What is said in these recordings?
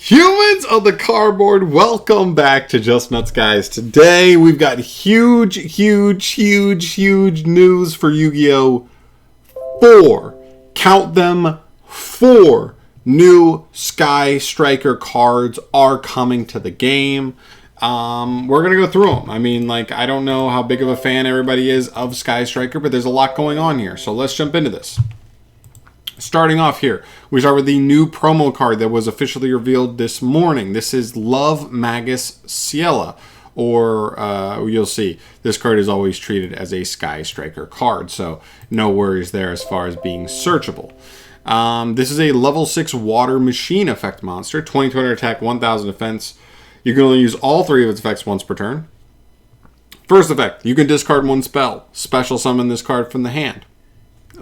Humans of the cardboard, welcome back to Just Nuts, guys. Today we've got huge news for Yu-Gi-Oh! 4. Count them, 4 new Sky Striker cards are coming to the game. We're going to go through them. I mean, I don't know how big of a fan everybody is of Sky Striker, but there's a lot going on here. So let's jump into this. Starting off here, we start with the new promo card that was officially revealed this morning. This is Love Magus Siella, or you'll see, this card is always treated as a Sky Striker card, so no worries there as far as being searchable. This is a level 6 water machine effect monster, 2200 attack, 1000 defense. You can only use all 3 of its effects once per turn. First effect, you can discard 1 spell. Special summon this card from the hand.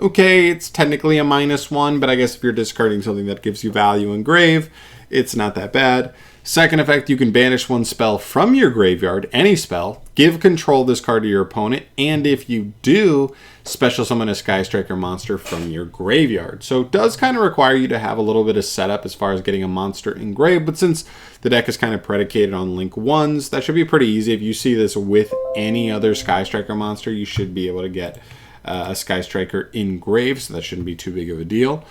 Okay, it's technically a -1, but I guess if you're discarding something that gives you value in grave, it's not that bad. Second effect, you can banish 1 spell from your graveyard, any spell, give control of this card to your opponent, and if you do, special summon a Sky Striker monster from your graveyard. So it does kind of require you to have a little bit of setup as far as getting a monster in grave, but since the deck is kind of predicated on Link 1s, that should be pretty easy. If you see this with any other Sky Striker monster, you should be able to get a Sky Striker in grave, so that shouldn't be too big of a deal.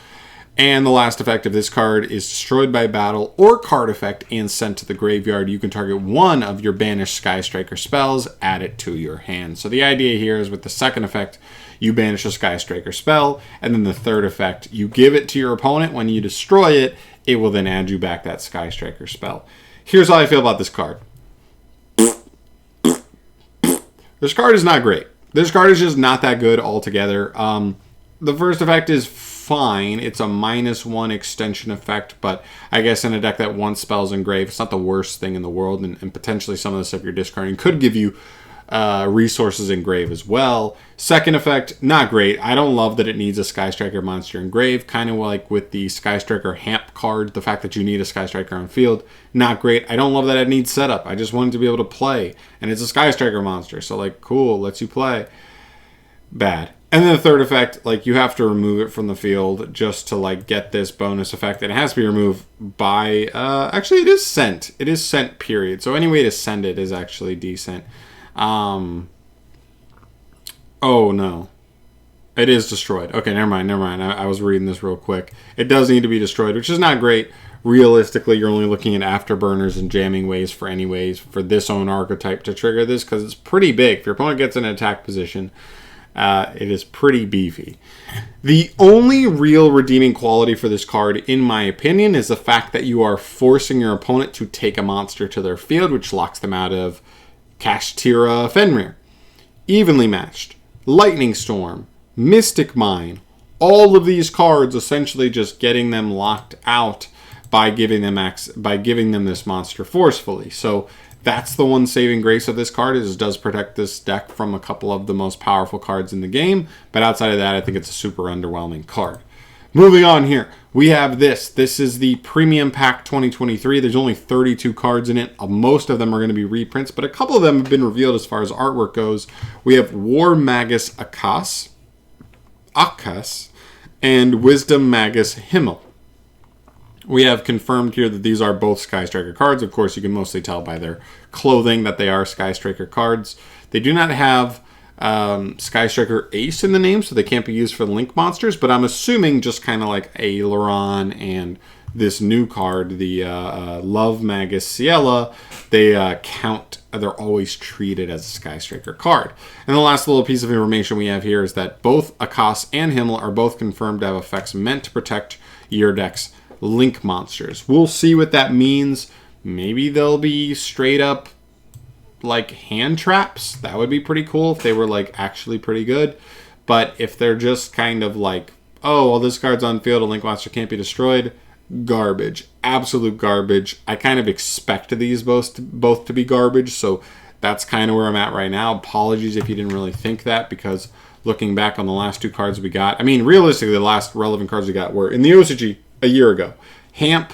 And the last effect of this card is destroyed by battle or card effect and sent to the graveyard. You can target 1 of your banished Sky Striker spells, add it to your hand. So the idea here is with the second effect, you banish a Sky Striker spell, and then the third effect, you give it to your opponent. When you destroy it, it will then add you back that Sky Striker spell. Here's how I feel about this card. This card is not great. This card is just not that good altogether. The first effect is fine. It's a -1 extension effect, but I guess in a deck that wants spells engrave, it's not the worst thing in the world, and potentially some of the stuff you're discarding could give you resources engrave as well. Second effect, not great. I don't love that it needs a Sky Striker monster engrave, kind of like with the Sky Striker Hamp card, the fact that you need a Sky Striker on field, not great. I don't love that it needs setup. I just want it to be able to play, and it's a Sky Striker monster, so cool, lets you play. Bad. And then the third effect, you have to remove it from the field just to get this bonus effect. And it has to be removed by, actually it is sent. It is sent, period. So any way to send it is actually decent. Oh no. It is destroyed. Okay, never mind. I was reading this real quick. It does need to be destroyed, which is not great. Realistically, you're only looking at afterburners and jamming ways for this own archetype to trigger this, because it's pretty big. If your opponent gets in an attack position, it is pretty beefy. The only real redeeming quality for this card, in my opinion, is the fact that you are forcing your opponent to take a monster to their field, which locks them out of Kashtira Fenrir. Evenly Matched, Lightning Storm, Mystic Mine, all of these cards essentially just getting them locked out by giving them this monster forcefully. So that's the one saving grace of this card, is it does protect this deck from a couple of the most powerful cards in the game. But outside of that, I think it's a super underwhelming card. Moving on here, we have this. This is the Premium Pack 2023. There's only 32 cards in it. Most of them are going to be reprints, but a couple of them have been revealed as far as artwork goes. We have War Magus Akas, and Wisdom Magus Himmel. We have confirmed here that these are both Sky Striker cards. Of course, you can mostly tell by their clothing that they are Sky Striker cards. They do not have Sky Striker Ace in the name, so they can't be used for Link monsters, but I'm assuming just kind of like Aileron and this new card, the Love Magus Siella, they're always treated as a Sky Striker card. And the last little piece of information we have here is that both Akas and Himmel are both confirmed to have effects meant to protect your deck's Link monsters. We'll see what that means. Maybe they'll be straight up hand traps. That would be pretty cool if they were actually pretty good. But if they're just kind of oh, well, this card's on field, a Link monster can't be destroyed, garbage. Absolute garbage. I kind of expect these both to be garbage, so that's kind of where I'm at right now. Apologies if you didn't really think that, because looking back on the last 2 cards we got, I mean, realistically, the last relevant cards we got were in the OCG a year ago. Hamp,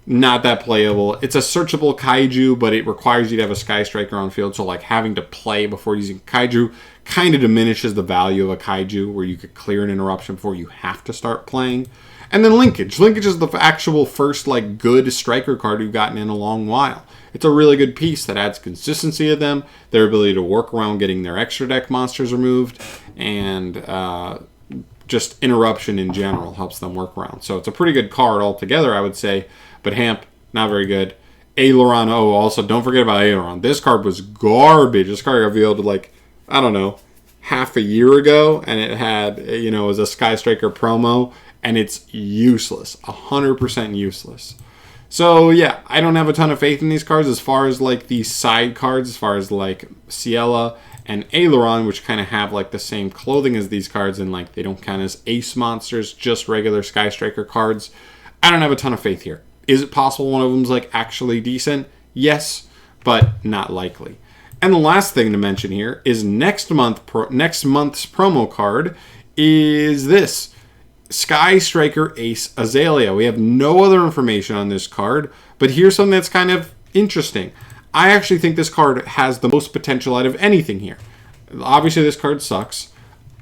not that playable. It's a searchable kaiju, but it requires you to have a Sky Striker on field, so having to play before using kaiju kind of diminishes the value of a kaiju, where you could clear an interruption before you have to start playing. And then Linkage. Linkage is the actual first like good striker card we've gotten in a long while. It's a really good piece that adds consistency to them, their ability to work around getting their extra deck monsters removed, and just interruption in general helps them work around. So it's a pretty good card altogether, I would say. But Hamp, not very good. Aileron, oh, also don't forget about Aileron. This card was garbage. This card got revealed like, I don't know, half a year ago, and it had, you know, it was a Sky Striker promo, and it's useless. 100% useless. So yeah, I don't have a ton of faith in these cards as far as like these side cards, as far as like Siella and Aileron, which kind of have like the same clothing as these cards, and like they don't count as ace monsters, just regular Sky Striker cards. I don't have a ton of faith here. Is it possible one of them's like actually decent? Yes, but not likely. And the last thing to mention here is next month's promo card is this Sky Striker Ace Azalea. We have no other information on this card, but here's something that's kind of interesting. I actually think this card has the most potential out of anything here. Obviously, this card sucks.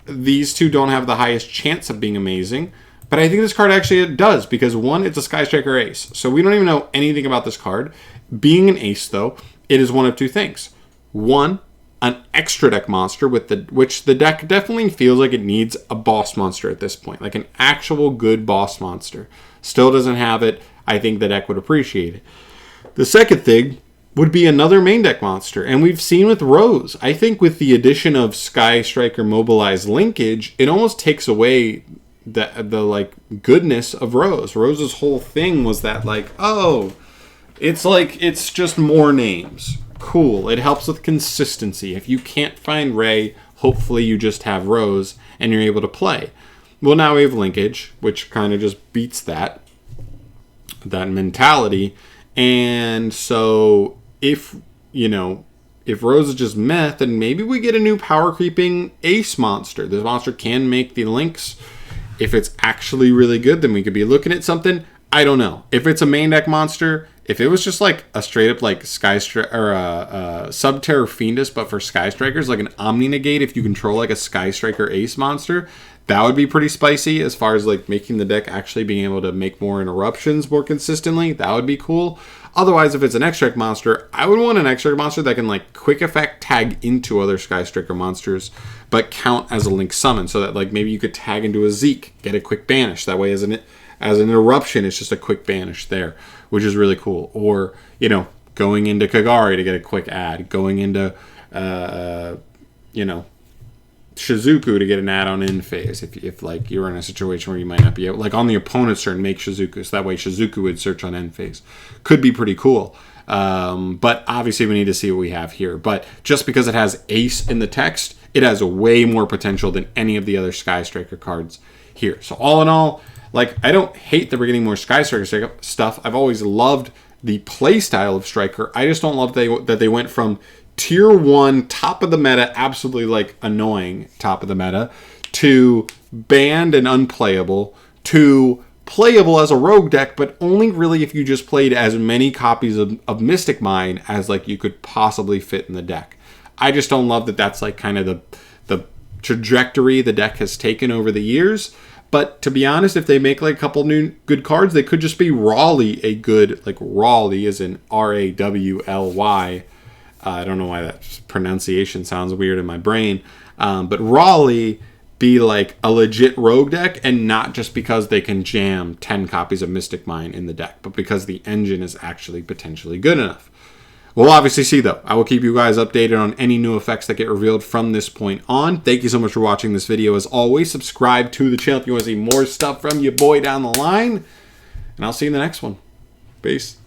These two don't have the highest chance of being amazing, but I think this card actually does, because one, it's a Sky Striker Ace, so we don't even know anything about this card. Being an ace, though, it is one of two things. One, an extra deck monster, which the deck definitely feels like it needs a boss monster at this point, like an actual good boss monster. Still doesn't have it. I think the deck would appreciate it. The second thing would be another main deck monster, and we've seen with Rose. I think with the addition of Sky Striker Mobilized Linkage, it almost takes away the like goodness of Rose. Rose's whole thing was that like, oh, it's just more names. Cool. It helps with consistency. If you can't find Ray, hopefully you just have Rose and you're able to play. Well, now we have Linkage, which kind of just beats that mentality. And so if Rose is just meh, then maybe we get a new power creeping ace monster. This monster can make the links. If it's actually really good, then we could be looking at something. I don't know. If it's a main deck monster, if it was just like a straight up like Sky Striker or a Subterror Fiendus, but for Sky Strikers, like an Omni Negate, if you control like a Sky Striker Ace monster, that would be pretty spicy as far as like making the deck actually being able to make more interruptions more consistently. That would be cool. Otherwise, if it's an extra deck monster, I would want an extra deck monster that can like quick effect tag into other Sky Striker monsters, but count as a link summon, so that like maybe you could tag into a Zeke, get a quick banish. That way, as an interruption, it's just a quick banish there, which is really cool. Or, you know, going into Kagari to get a quick add, going into, Shizuku to get an add on in phase. If like you're in a situation where you might not be able, like on the opponent's turn, make Shizuku. So that way Shizuku would search on end phase. Could be pretty cool. But obviously we need to see what we have here. But just because it has Ace in the text, it has way more potential than any of the other Sky Striker cards here. So all in all, like, I don't hate that we're getting more Sky Striker stuff. I've always loved the play style of Striker. I just don't love that they went from tier 1, top of the meta, absolutely like annoying top of the meta, to banned and unplayable, to playable as a rogue deck, but only really if you just played as many copies of Mystic Mine as like you could possibly fit in the deck. I just don't love that that's like kind of the trajectory the deck has taken over the years. But to be honest, if they make like a couple new good cards, they could just be Rawly a good, like Rawly as in Rawly. I don't know why that pronunciation sounds weird in my brain. But Rawly be like a legit rogue deck, and not just because they can jam 10 copies of Mystic Mine in the deck, but because the engine is actually potentially good enough. We'll obviously see, though. I will keep you guys updated on any new effects that get revealed from this point on. Thank you so much for watching this video. As always, subscribe to the channel if you want to see more stuff from your boy down the line. And I'll see you in the next one. Peace.